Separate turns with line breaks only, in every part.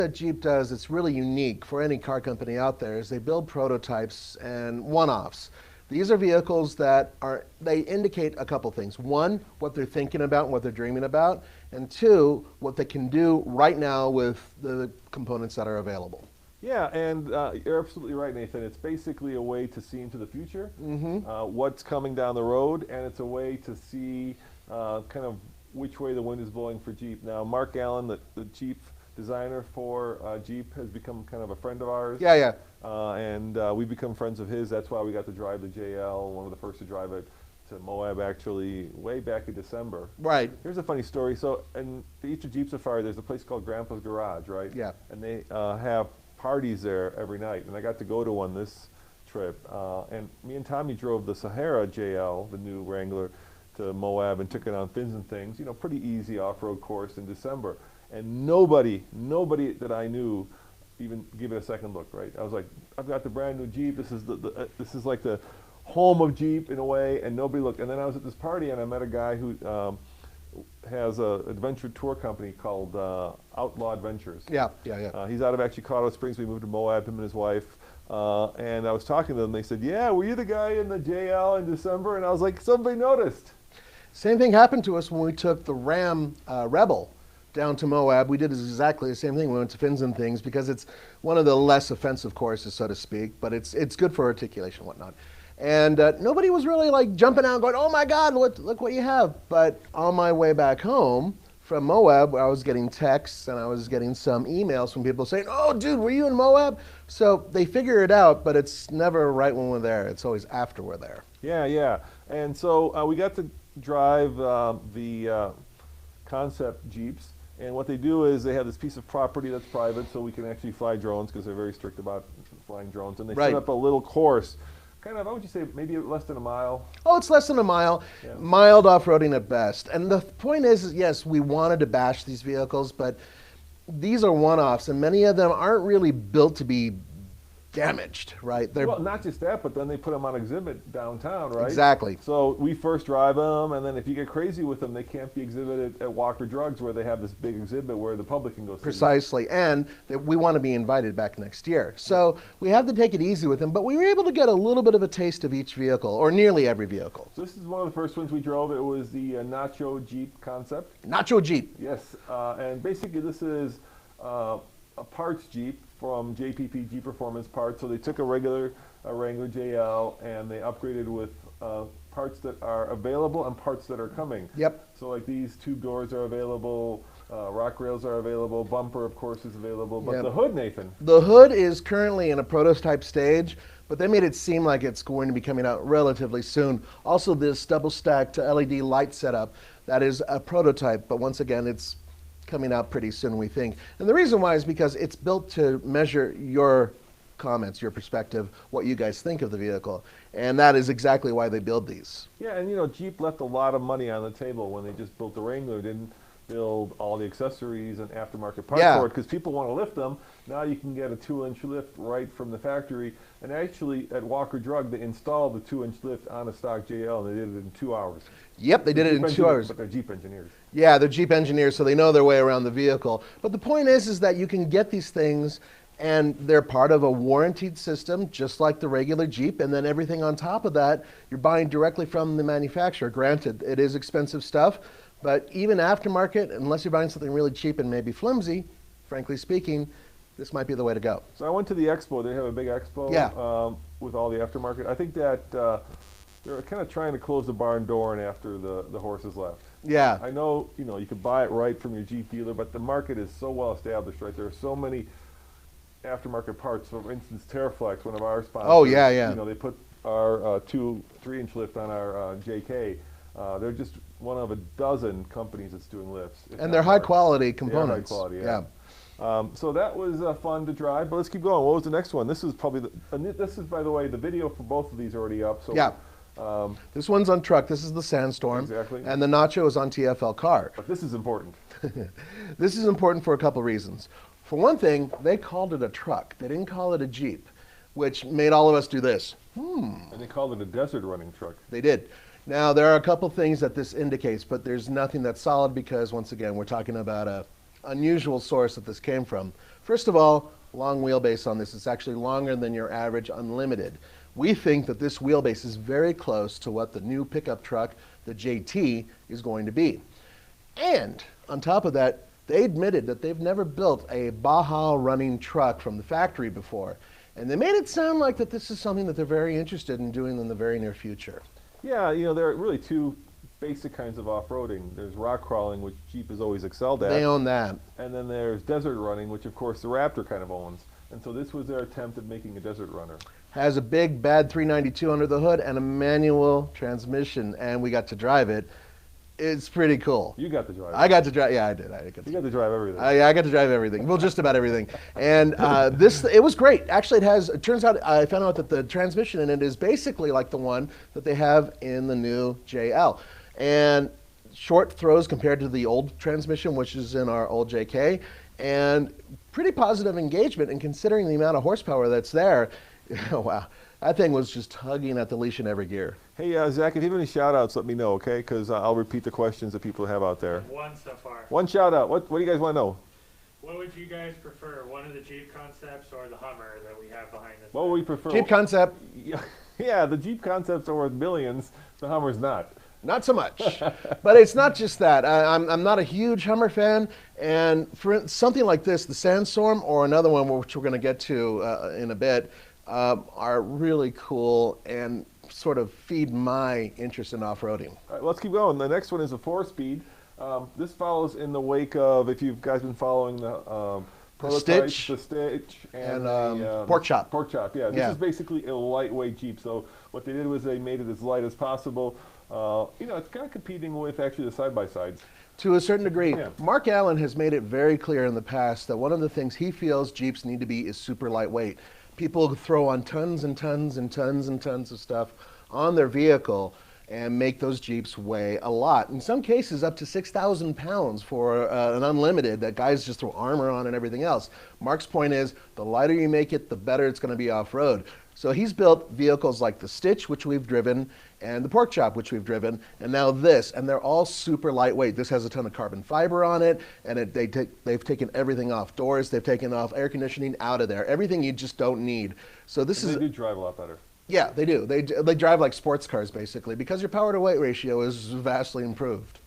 that Jeep does that's really unique for any car company out there is they build prototypes and one-offs. These are vehicles that they indicate a couple things. One, what they're thinking about and what they're dreaming about, and two, what they can do right now with the components that are available.
Yeah, and you're absolutely right, Nathan. It's basically a way to see into the future, what's coming down the road, and it's a way to see kind of which way the wind is blowing for Jeep. Now, Mark Allen, the Jeep designer for Jeep, has become kind of a friend of ours.
Yeah, yeah.
And we've become friends of his. That's why we got to drive the JL, one of the first to drive it to Moab, actually, way back in December.
Right.
Here's a funny story. So, in the Eastern Jeep Safari, there's a place called Grandpa's Garage, right?
Yeah.
And they have parties there every night, and I got to go to one this trip. And me and Tommy drove the Sahara JL, the new Wrangler, to Moab and took it on fins and things. You know, pretty easy off-road course in December. And nobody that I knew even give it a second look, right? I was like, I've got the brand new Jeep. This is this is like the home of Jeep in a way, and nobody looked. And then I was at this party, and I met a guy who has an adventure tour company called Outlaw Adventures.
Yeah.
He's out of actually Colorado Springs. We moved to Moab, him and his wife. And I was talking to them. They said, "Yeah, were you the guy in the JL in December?" And I was like, "Somebody noticed."
Same thing happened to us when we took the Ram Rebel down to Moab. We did exactly the same thing. We went to fins and things because it's one of the less offensive courses, so to speak, but it's good for articulation and whatnot. And nobody was really like jumping out and going, "Oh my God, look what you have." But on my way back home from Moab, I was getting texts and I was getting some emails from people saying, "Oh, dude, were you in Moab?" So they figure it out, but it's never right when we're there. It's always after we're there.
Yeah. And so we got to drive the concept Jeeps. And what they do is they have this piece of property that's private, so we can actually fly drones because they're very strict about flying drones. And they set up a little course, kind of, how would you say, maybe less than a mile?
Oh, it's less than a mile. Yeah. Mild off-roading at best. And the point is, yes, we wanted to bash these vehicles, but these are one-offs, and many of them aren't really built to be damaged, right?
Well, not just that, but then they put them on exhibit downtown, right?
Exactly.
So we first drive them, and then if you get crazy with them, they can't be exhibited at Walker Drugs, where they have this big exhibit where the public can go see.
Precisely, and we want to be invited back next year. So we have to take it easy with them, but we were able to get a little bit of a taste of each vehicle, or nearly every vehicle.
So this is one of the first ones we drove. It was the Nacho Jeep concept.
Nacho Jeep.
Yes, and basically this is a parts Jeep from JPP Jeep Performance Parts. So they took a regular Wrangler JL and they upgraded with parts that are available and parts that are coming.
Yep.
So like these tube doors are available, rock rails are available, bumper of course is available, but the hood, Nathan?
The hood is currently in a prototype stage, but they made it seem like it's going to be coming out relatively soon. Also this double stacked LED light setup, that is a prototype, but once again it's coming out pretty soon, we think. And the reason why is because it's built to measure your comments, your perspective, what you guys think of the vehicle. And that is exactly why they build these.
Yeah, and you know, Jeep left a lot of money on the table when they just built the Wrangler. Didn't build all the accessories and aftermarket parts for it because people want to lift them. Now you can get a 2-inch lift right from the factory. And actually, at Walker Drug, they installed the 2-inch lift on a stock JL, and they did it in 2 hours.
Yep, they did it in 2 hours.
But they're Jeep engineers.
Yeah, they're Jeep engineers, so they know their way around the vehicle. But the point is that you can get these things, and they're part of a warranted system, just like the regular Jeep, and then everything on top of that, you're buying directly from the manufacturer. Granted, it is expensive stuff, but even aftermarket, unless you're buying something really cheap and maybe flimsy, frankly speaking, this might be the way to go.
So I went to the expo. They have a big expo with all the aftermarket. I think that they're kind of trying to close the barn door and after the horses left.
Yeah.
I know, you know, you could buy it right from your Jeep dealer, but the market is so well established, right? There are so many aftermarket parts. For instance, Terraflex, one of our sponsors.
Oh, yeah.
You know, they put our 3-inch lift on our JK. They're just one of a dozen companies that's doing lifts.
And they're high-quality components.
They're high quality, yeah. So that was fun to drive, but let's keep going. What was the next one? This is probably this is, by the way, the video for both of these already up. So
yeah. This one's on truck. This is the Sandstorm.
Exactly.
And the Nacho is on TFL car.
But this is important.
This is important for a couple reasons. For one thing, they called it a truck. They didn't call it a Jeep, which made all of us do this.
And they called it a desert running truck.
They did. Now, there are a couple things that this indicates, but there's nothing that's solid because, once again, we're talking about a unusual source that this came from. First of all, long wheelbase on this. It's actually longer than your average Unlimited. We think that this wheelbase is very close to what the new pickup truck, the JT, is going to be. And on top of that, they admitted that they've never built a Baja running truck from the factory before. And they made it sound like that this is something that they're very interested in doing in the very near future.
Yeah, you know, there are really two basic kinds of off-roading. There's rock crawling, which Jeep has always excelled at.
They own that.
And then there's desert running, which of course the Raptor kind of owns. And so this was their attempt at making a desert runner.
Has a big bad 392 under the hood and a manual transmission, and we got to drive it. It's pretty cool.
You got to drive it.
I got to drive. Yeah, I did.
You got to drive everything.
I got to drive everything. Well, just about everything. And it was great. Actually, it turns out, I found out that the transmission in it is basically like the one that they have in the new JL. And short throws compared to the old transmission, which is in our old JK, and pretty positive engagement. And considering the amount of horsepower that's there, wow, that thing was just tugging at the leash in every gear.
Hey, Zach, if you have any shout-outs, let me know, okay? Because I'll repeat the questions that people have out there.
One so far.
One shout-out. What do you guys want to know?
What would you guys prefer, one of the Jeep concepts or the Hummer that we have behind us?
What would we prefer?
Jeep concept.
Yeah, the Jeep concepts are worth millions. The Hummer's not.
Not so much. But it's not just that. I'm not a huge Hummer fan, and for something like this, the Sandstorm or another one, which we're going to get to in a bit, are really cool and sort of feed my interest in off-roading.
All right, let's keep going. The next one is a 4-speed. This follows in the wake of, if you guys been following the
Stitch,
the Stitch, and
Pork Chop.
Pork Chop, yeah. This is basically a lightweight Jeep. So what they did was they made it as light as possible. You know, it's kind of competing with actually the side-by-sides.
To a certain degree.
Yeah.
Mark Allen has made it very clear in the past that one of the things he feels Jeeps need to be is super lightweight. People throw on tons and tons and tons and tons of stuff on their vehicle and make those Jeeps weigh a lot. In some cases, up to 6,000 pounds for an Unlimited that guys just throw armor on and everything else. Mark's point is, the lighter you make it, the better it's going to be off-road. So he's built vehicles like the Stitch, which we've driven, and the Pork Chop, which we've driven, and now this, and they're all super lightweight. This has a ton of carbon fiber on it, and they've taken everything off. Doors, they've taken off air conditioning out of there. Everything you just don't need. So this is...
They do drive a lot better.
Yeah, they do. They drive like sports cars, basically, because your power-to-weight ratio is vastly improved.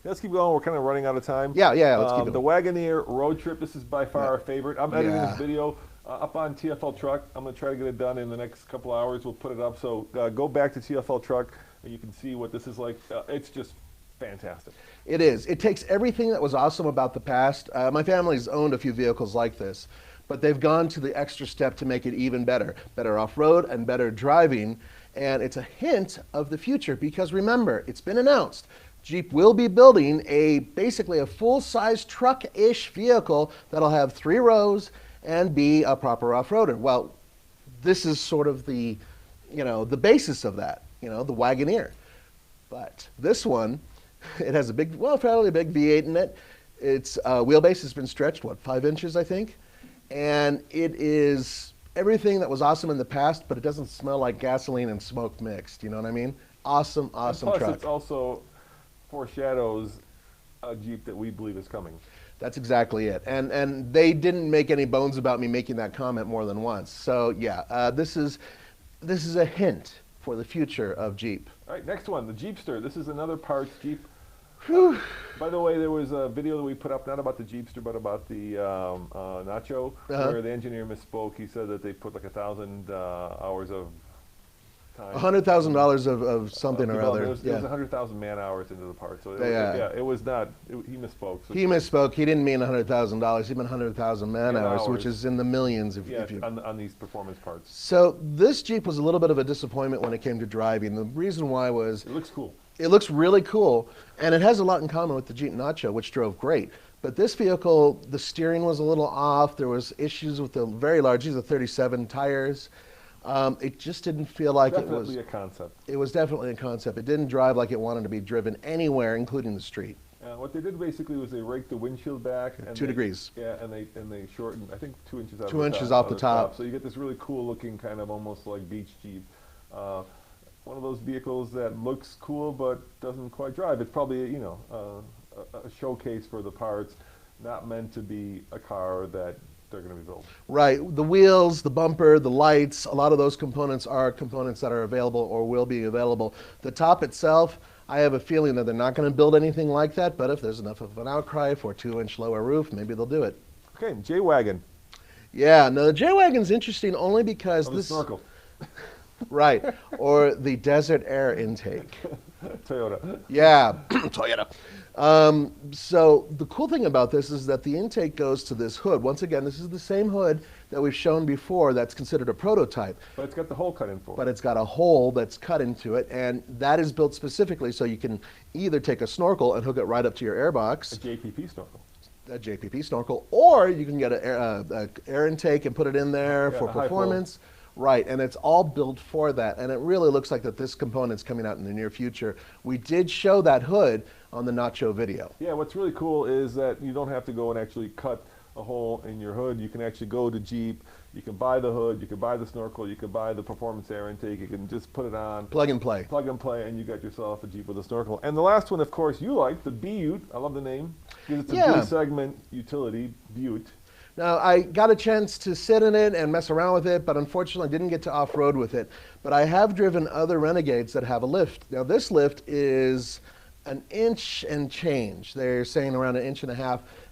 Let's keep going. We're kind of running out of time.
Yeah, let's keep it.
The Wagoneer Roadtrip, this is by far our favorite. I'm editing this video up on TFL Truck. I'm going to try to get it done in the next couple hours. We'll put it up. So go back to TFL Truck, and you can see what this is like. It's just fantastic.
It is. It takes everything that was awesome about the past. My family's owned a few vehicles like this, but they've gone to the extra step to make it even better. Better off-road and better driving. And it's a hint of the future because remember, it's been announced. Jeep will be building basically a full-size truck-ish vehicle that'll have 3 rows and be a proper off-roader. Well, this is sort of the basis of that, the Wagoneer. But this one, it has a big, fairly big V8 in it. Its wheelbase has been stretched, 5 inches, I think? And it is everything that was awesome in the past, but it doesn't smell like gasoline and smoke mixed. You know what I mean? Awesome
Plus,
truck.
It's also foreshadows a Jeep that we believe is coming.
That's exactly it. And they didn't make any bones about me making that comment more than once. So yeah, this is a hint for the future of Jeep.
All right, next one, the Jeepster. This is another parts Jeep. By the way, there was a video that we put up, not about the Jeepster, but about the Nacho, where the engineer misspoke. He said that they put like 1,000 hours of time.
$100,000 of something or other.
There was 100,000 man hours into the part. So it was not. He misspoke. So
he misspoke. He didn't mean $100,000. He meant 100,000 man hours, which is in the millions. If you
on these performance parts.
So this Jeep was a little bit of a disappointment when it came to driving. The reason why was
it looks cool.
It looks really cool, and it has a lot in common with the Jeep Nacho, which drove great. But this vehicle, the steering was a little off. There was issues with the very large, these are 37 tires. It just didn't feel like it was...
Definitely a concept.
It was definitely a concept. It didn't drive like it wanted to be driven anywhere, including the street.
What they did basically was they raked the windshield back. And
2 degrees.
Yeah, and they shortened, I think, 2 inches out
2 inches off the top.
So you get this really cool looking kind of almost like beach Jeep. One of those vehicles that looks cool but doesn't quite drive. It's probably, a showcase for the parts, not meant to be a car that they're going to be built.
Right. The wheels, the bumper, the lights, a lot of those components are components that are available or will be available. The top itself, I have a feeling that they're not going to build anything like that, but if there's enough of an outcry for a 2-inch lower roof, maybe they'll do it.
Okay, J-Wagon.
Yeah, no, the J-Wagon's interesting only because
Oh, the snorkel.
Right, or the desert air intake.
Toyota.
Yeah, Toyota. So the cool thing about this is that the intake goes to this hood. Once again, this is the same hood that we've shown before that's considered a prototype.
But it's got the hole cut in for it.
But it's got a hole that's cut into it, and that is built specifically so you can either take a snorkel and hook it right up to your airbox.
A JPP snorkel.
A JPP snorkel, or you can get an air intake and put it in there for performance. Right, and it's all built for that, and it really looks like that this component's coming out in the near future. We did show that hood on the Nacho video.
Yeah, what's really cool is that you don't have to go and actually cut a hole in your hood. You can actually go to Jeep, you can buy the hood, you can buy the snorkel, you can buy the performance air intake, you can just put it on.
Plug and play.
Plug and play, and you got yourself a Jeep with a snorkel. And the last one, of course, you like, the B-Ute. I love the name. Because it's a B-segment utility, Butte.
Now, I got a chance to sit in it and mess around with it, but unfortunately didn't get to off-road with it. But I have driven other Renegades that have a lift. Now, this lift is an inch and change. They're saying around 1.5 inches,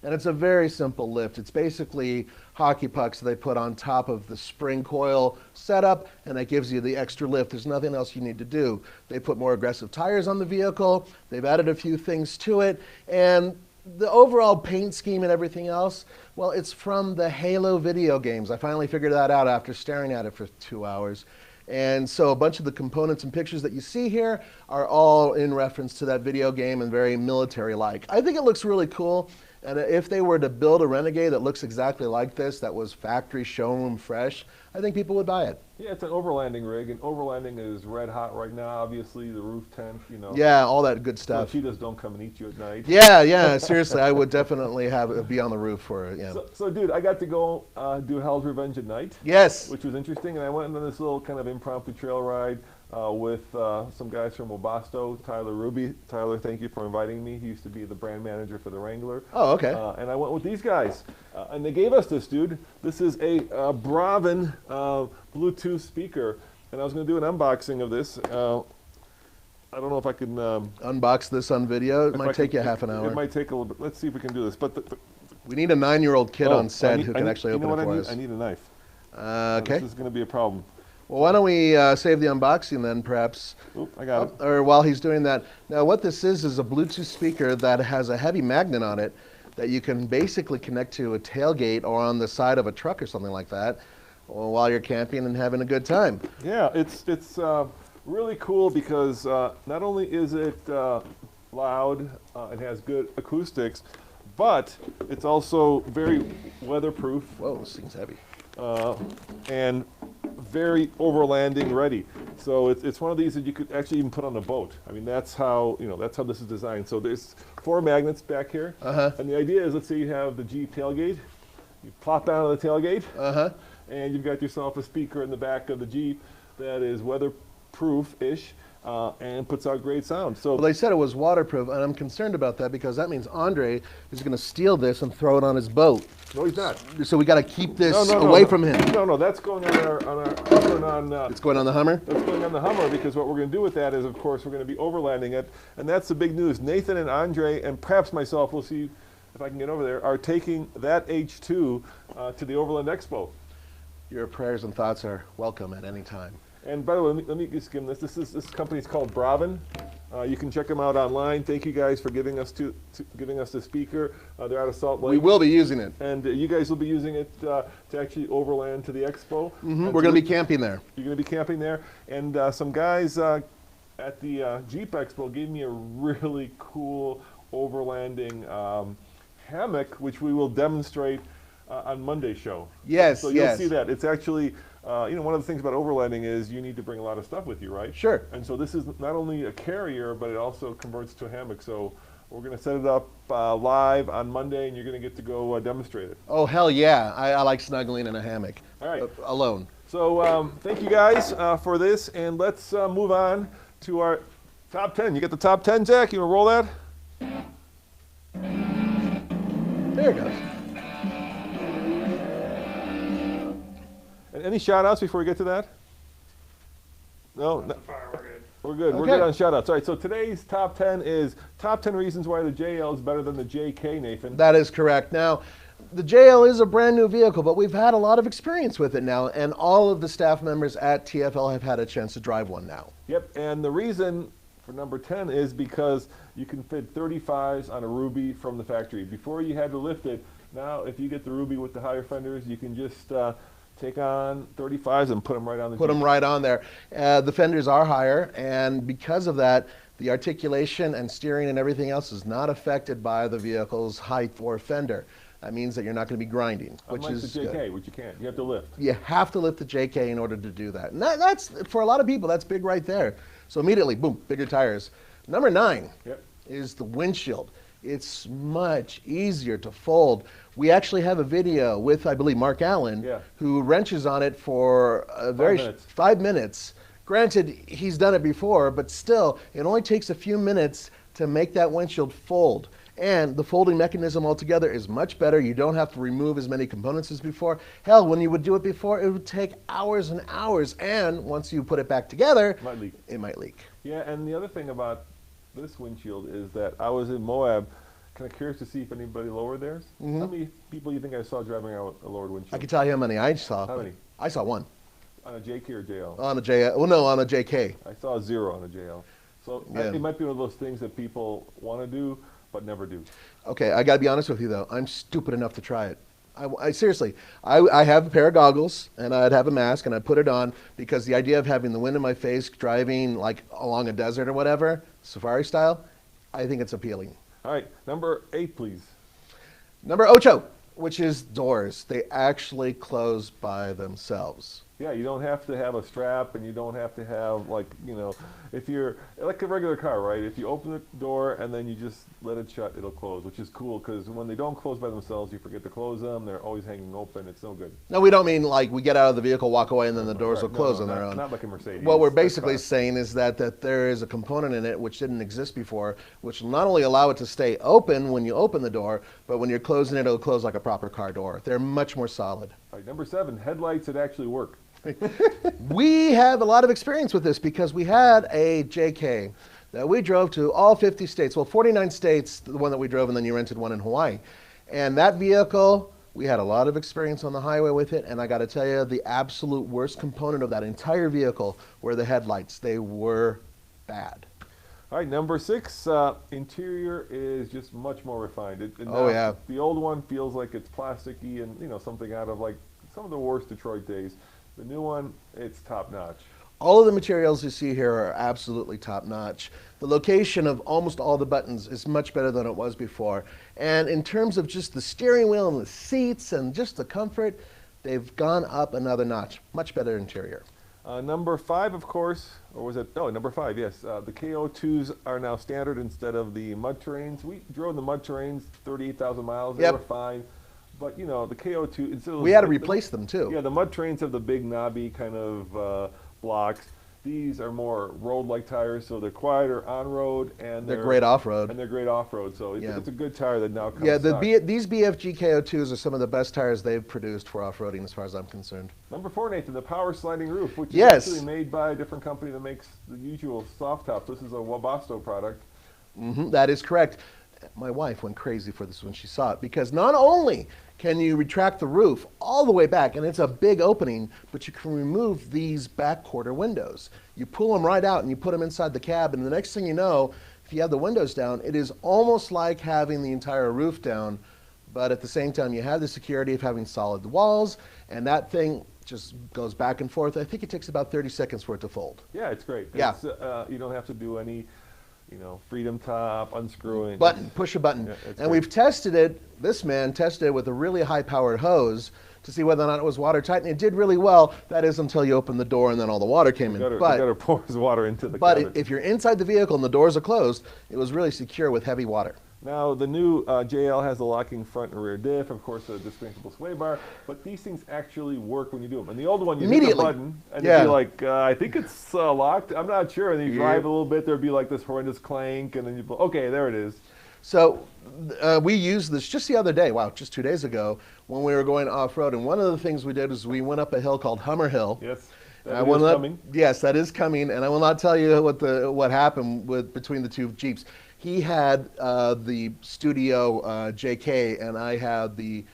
and it's a very simple lift. It's basically hockey pucks they put on top of the spring coil setup, and that gives you the extra lift. There's nothing else you need to do. They put more aggressive tires on the vehicle. They've added a few things to it, and the overall paint scheme and everything else, well, it's from the Halo video games. I finally figured that out after staring at it for 2 hours. And so a bunch of the components and pictures that you see here are all in reference to that video game and very military-like. I think it looks really cool. And if they were to build a Renegade that looks exactly like this, that was factory showroom fresh, I think people would buy it.
Yeah, it's an overlanding rig, and overlanding is red hot right now. Obviously, the roof tent, you know.
Yeah, all that good stuff.
So cheetahs don't come and eat you at night.
Yeah, seriously, I would definitely be on the roof for it. Yeah.
So, dude, I got to go do Hell's Revenge at night.
Yes.
Which was interesting, and I went on this little kind of impromptu trail ride with some guys from Webasto, Tyler Ruby. Tyler, thank you for inviting me. He used to be the brand manager for the Wrangler.
Oh, okay.
And I went with these guys, and they gave us this, dude. This is a Bravin Bluetooth speaker, and I was going to do an unboxing of this. I don't know if I can
unbox this on video. It might take you half an hour.
It might take a little bit. Let's see if we can do this. But
we need a 9-year-old kid on set who can actually open it for us.
I need a knife.
Okay.
This is going to be a problem.
Well, why don't we save the unboxing then, perhaps?
Oop, I got it.
Or while he's doing that. Now, what this is a Bluetooth speaker that has a heavy magnet on it that you can basically connect to a tailgate or on the side of a truck or something like that while you're camping and having a good time.
Yeah, it's really cool because not only is it loud, it has good acoustics, but it's also very weatherproof.
Whoa, this thing's heavy.
And very overlanding ready. So it's one of these that you could actually even put on a boat. I mean, that's how this is designed. So there's 4 magnets back here. And the idea is, let's say you have the Jeep tailgate. You plop down on the tailgate. And you've got yourself a speaker in the back of the Jeep that is weatherproof-ish. And puts out great sound. So
well, they said it was waterproof, and I'm concerned about that because that means Andre is going to steal this and throw it on his boat.
No, he's not.
So we got to keep this away from him.
No, that's going on our
it's going on the Hummer?
That's going on the Hummer because what we're going to do with that is, of course, we're going to be overlanding it, and that's the big news. Nathan and Andre, and perhaps myself, we'll see if I can get over there, are taking that H2 to the Overland Expo.
Your prayers and thoughts are welcome at any time.
And by the way, let me just give them this. This company's called Bravin. You can check them out online. Thank you guys for giving us giving us the speaker. They're out of Salt Lake.
We will be using it.
And you guys will be using it to actually overland to the expo.
We're going to be camping there.
You're going to be camping there. And some guys at the Jeep Expo gave me a really cool overlanding hammock, which we will demonstrate on Monday's show.
Yes,
so you'll see that. It's actually... one of the things about overlanding is you need to bring a lot of stuff with you, right?
Sure.
And so this is not only a carrier, but it also converts to a hammock. So we're going to set it up live on Monday, and you're going to get to go demonstrate it.
Oh, hell yeah. I like snuggling in a hammock.
All right.
Alone.
So thank you guys for this, and let's move on to our top 10. You got the top 10, Jack? You want to roll that?
There it goes.
Any shout-outs before we get to that? No?
So far, we're good.
We're good. We're
Okay.
good on shout-outs. All right, so today's top 10 is top 10 reasons why the JL is better than the JK, Nathan.
That is correct. Now, the JL is a brand new vehicle, but we've had a lot of experience with it now, and all of the staff members at TFL have had a chance to drive one now.
Yep, and the reason for number 10 is because you can fit 35s on a Ruby from the factory. Before you had to lift it. Now, if you get the Ruby with the higher fenders, you can just take on 35s and put them right on the
Put them right on there. The fenders are higher, and because of that, the articulation and steering and everything else is not affected by the vehicle's height or fender. That means that you're not going to be grinding, which
Unlike
is
the JK,
good.
which you can't. You have to lift.
You have to lift the JK in order to do that. And that's, for a lot of people, that's big right there. So immediately, boom, bigger tires. Number 9
Yep.
is the windshield. It's much easier to fold. We actually have a video with, I believe, Mark Allen,
Yeah.
who wrenches on it for a
5 minutes.
5 minutes. Granted, he's done it before, but still, it only takes a few minutes to make that windshield fold. And the folding mechanism altogether is much better. You don't have to remove as many components as before. Hell, when you would do it before, it would take hours and hours. And once you put it back together,
Might leak.
it might leak.
Yeah, and the other thing about this windshield is that I was in Moab, kind of curious to see if anybody lowered theirs. How many people you think I saw driving around with a lowered windshield?
I can tell you how many I saw.
How many?
I saw one.
On a JK or JL?
On a J, well, no, on a JK.
I saw 0 on a JL. So
Yeah.
it might be one of those things that people want to do, but never do.
Okay, I got to be honest with you, though. I'm stupid enough to try it. I seriously, I have a pair of goggles, and I'd have a mask, and I'd put it on, because the idea of having the wind in my face, driving like along a desert or whatever, safari style, I think it's appealing.
All right, number 8, please.
Number ocho, which is doors. They actually close by themselves.
Yeah, you don't have to have a strap, and you don't have to have, like, you know, if you're like a regular car, right? If you open the door and then you just let it shut, it'll close, which is cool, because when they don't close by themselves, you forget to close them. They're always hanging open. It's no good.
No, we don't mean like we get out of the vehicle, walk away, and then the doors will
Right,
close
no,
on their
not,
own.
Not like a Mercedes.
What we're
That's
basically
fast.
saying is that there is a component in it which didn't exist before, which will not only allow it to stay open when you open the door, but when you're closing it, it'll close like a proper car door. They're much more solid.
All right, number 7, headlights that actually work.
We have a lot of experience with this because we had a JK that we drove to all 50 states, well, 49 states, the one that we drove, and then you rented one in Hawaii. And that vehicle, we had a lot of experience on the highway with it, and I got to tell you, the absolute worst component of that entire vehicle were the headlights. They were bad.
All right, number 6, interior is just much more refined.
Oh, yeah.
The old one feels like it's plasticky and, you know, something out of like some of the worst Detroit days. The new one, it's top notch.
All of the materials you see here are absolutely top notch. The location of almost all the buttons is much better than it was before. And in terms of just the steering wheel and the seats and just the comfort, they've gone up another notch. Much better interior.
Number 5, of course, or was it? Oh, number 5, yes. The KO2s are now standard instead of the mud terrains. We drove the mud terrains 38,000 miles. They
Yep.
were fine. But, you know, the KO2, instead of
We had to replace them too.
Yeah, the mud terrains have the big knobby kind of blocks. These are more road-like tires, so they're quieter on-road, and
They're great off-road.
And they're great off-road, so it's,
Yeah.
it's a good tire that now comes
Yeah,
stock.
these BFG KO2s are some of the best tires they've produced for off-roading as far as I'm concerned.
Number 4, Nathan, the power sliding roof, which
Yes.
is actually made by a different company that makes the usual soft tops. This is a Wabasto product.
That is correct. My wife went crazy for this when she saw it because not only can you retract the roof all the way back, and it's a big opening, but you can remove these back quarter windows. You pull them right out and you put them inside the cab, and the next thing you know, if you have the windows down, it is almost like having the entire roof down, but at the same time you have the security of having solid walls, and that thing just goes back and forth. I think it takes about 30 seconds for it to fold.
Yeah, it's great.
Yeah.
It's, you don't have to do any, you know, freedom top, unscrewing.
Button, push a button.
Yeah, it's
and
great.
we've tested it, this man tested it with a really high-powered hose to see whether or not it was watertight, and it did really well. That is until you open the door and then all the water came in.
You gotta pour his water into the cabin.
If you're inside the vehicle and the doors are closed, it was really secure with heavy water.
Now, the new JL has the locking front and rear diff, of course, a distinguishable sway bar, but these things actually work when you do them. And the old one, you hit the
Immediately.
button, and
Yeah.
you'd be like, I think it's locked. I'm not sure. And then you
Yeah.
drive a little bit, there'd be like this horrendous clank, and then you'd be, okay, there it is.
So we used this just the other day, wow, just 2 days ago, when we were going off-road. And one of the things we did is we went up a hill called Hummer Hill.
Yes,
And
that is coming.
Yes, that is coming. And I will not tell you what happened between the two Jeeps. He had the Studio JK, and I had the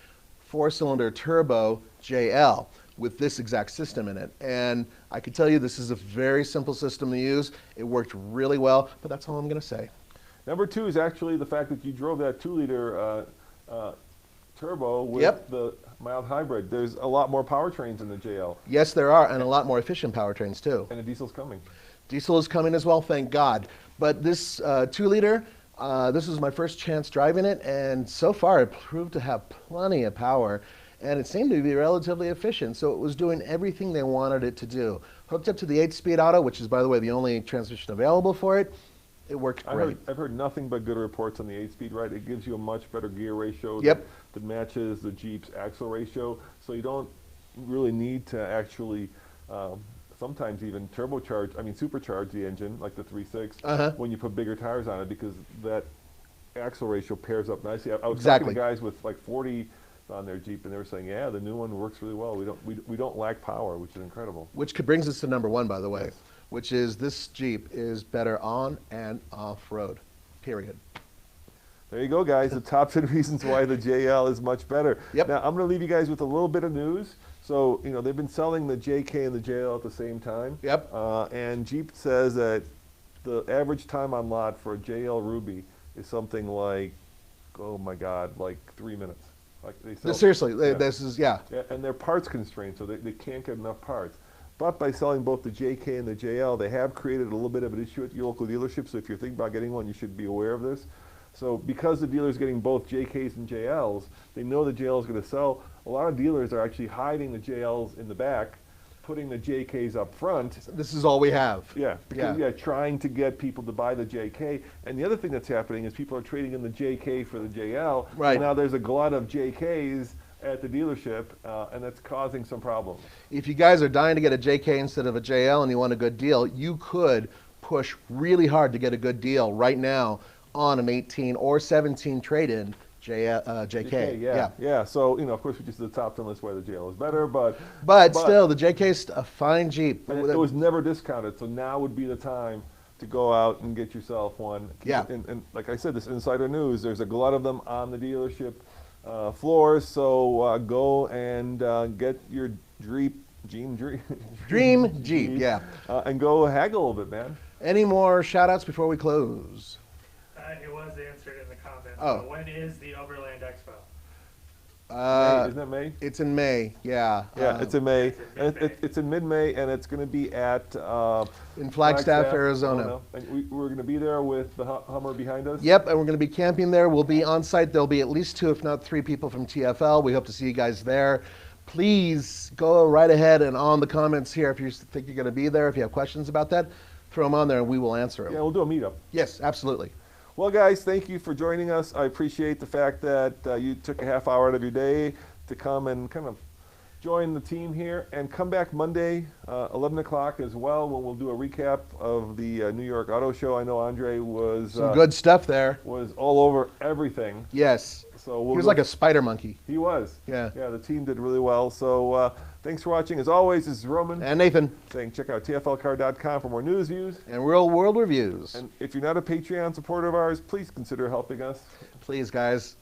four-cylinder turbo JL with this exact system in it. And I can tell you this is a very simple system to use. It worked really well, but that's all I'm going to say.
Number 2 is actually the fact that you drove that 2-liter turbo with
Yep.
the mild hybrid. There's a lot more powertrains in the JL,
Yes, there are, and a lot more efficient powertrains too.
and the diesel's coming.
Diesel is coming as well, thank God. But this 2-liter, this was my first chance driving it, and so far it proved to have plenty of power, and it seemed to be relatively efficient. So it was doing everything they wanted it to do. Hooked up to the 8-speed auto, which is, by the way, the only transmission available for it, it worked great.
I've heard nothing but good reports on the 8-speed, right? It gives you a much better gear ratio
Yep.
that matches the Jeep's axle ratio, so you don't really need to actually sometimes even supercharge the engine, like the 3.6, when you put bigger tires on it, because that axle ratio pairs up nicely. I was talking to guys with like 40 on their Jeep, and they were saying, yeah, the new one works really well. We don't lack power, which is incredible.
Which brings us to number 1, by the way,
Yes.
which is this Jeep is better on and off-road, period.
There you go, guys. The top 10 reasons why the JL is much better.
Yep.
Now, I'm going to leave you guys with a little bit of news. So, they've been selling the JK and the JL at the same time.
Yep.
And Jeep says that the average time on lot for a JL Ruby is something like, oh my God, like 3 minutes. Like they sell,
Seriously,
yeah.
this is, yeah.
Yeah, and they're parts constrained, so they can't get enough parts. But by selling both the JK and the JL, they have created a little bit of an issue at your local dealership. So if you're thinking about getting one, you should be aware of this. So because the dealer's getting both JKs and JLs, they know the JL is going to sell. A lot of dealers are actually hiding the JLs in the back, putting the JKs up front.
This is all we have.
Yeah, because trying to get people to buy the JK. And the other thing that's happening is people are trading in the JK for the JL.
Right.
And now there's a glut of JKs at the dealership, and that's causing some problems.
If you guys are dying to get a JK instead of a JL and you want a good deal, you could push really hard to get a good deal right now on an 18 or 17 trade-in JK.
Yeah. So, of course, we just did the top 10 list why the JL is better, but
still, the JK's a fine Jeep.
And it was never discounted, so now would be the time to go out and get yourself one.
Yeah.
And like I said, this insider news, there's a glut of them on the dealership floors, so go and get your Dream
Jeep, yeah.
And go haggle a little bit, man.
Any more shout-outs before we close?
It was answered in the comments.
Oh.
But when is the Overland Expo?
Isn't that May?
It's in May, yeah.
Yeah, it's in May.
It's in
And it's in mid-May, and it's going to be at
in Flagstaff, Arizona.
And we're going to be there with the Hummer behind us.
Yep, and we're going to be camping there. We'll be on site. There'll be at least 2, if not 3 people from TFL. We hope to see you guys there. Please go right ahead and on the comments here if you think you're going to be there. If you have questions about that, throw them on there and we will answer them.
Yeah, we'll do a meetup.
Yes, absolutely.
Well, guys, thank you for joining us. I appreciate the fact that you took a half hour out of your day to come and kind of join the team here. And come back Monday, 11 o'clock as well, when we'll do a recap of the New York Auto Show. I know Andre was
Some good stuff there.
was all over everything.
Yes.
So
He was like a spider monkey.
He was.
Yeah.
Yeah, the team did really well. So thanks for watching. As always, this is Roman
And Nathan.
saying check out TFLcar.com for more news, views.
And Real World Reviews.
And if you're not a Patreon supporter of ours, please consider helping us.
Please, guys.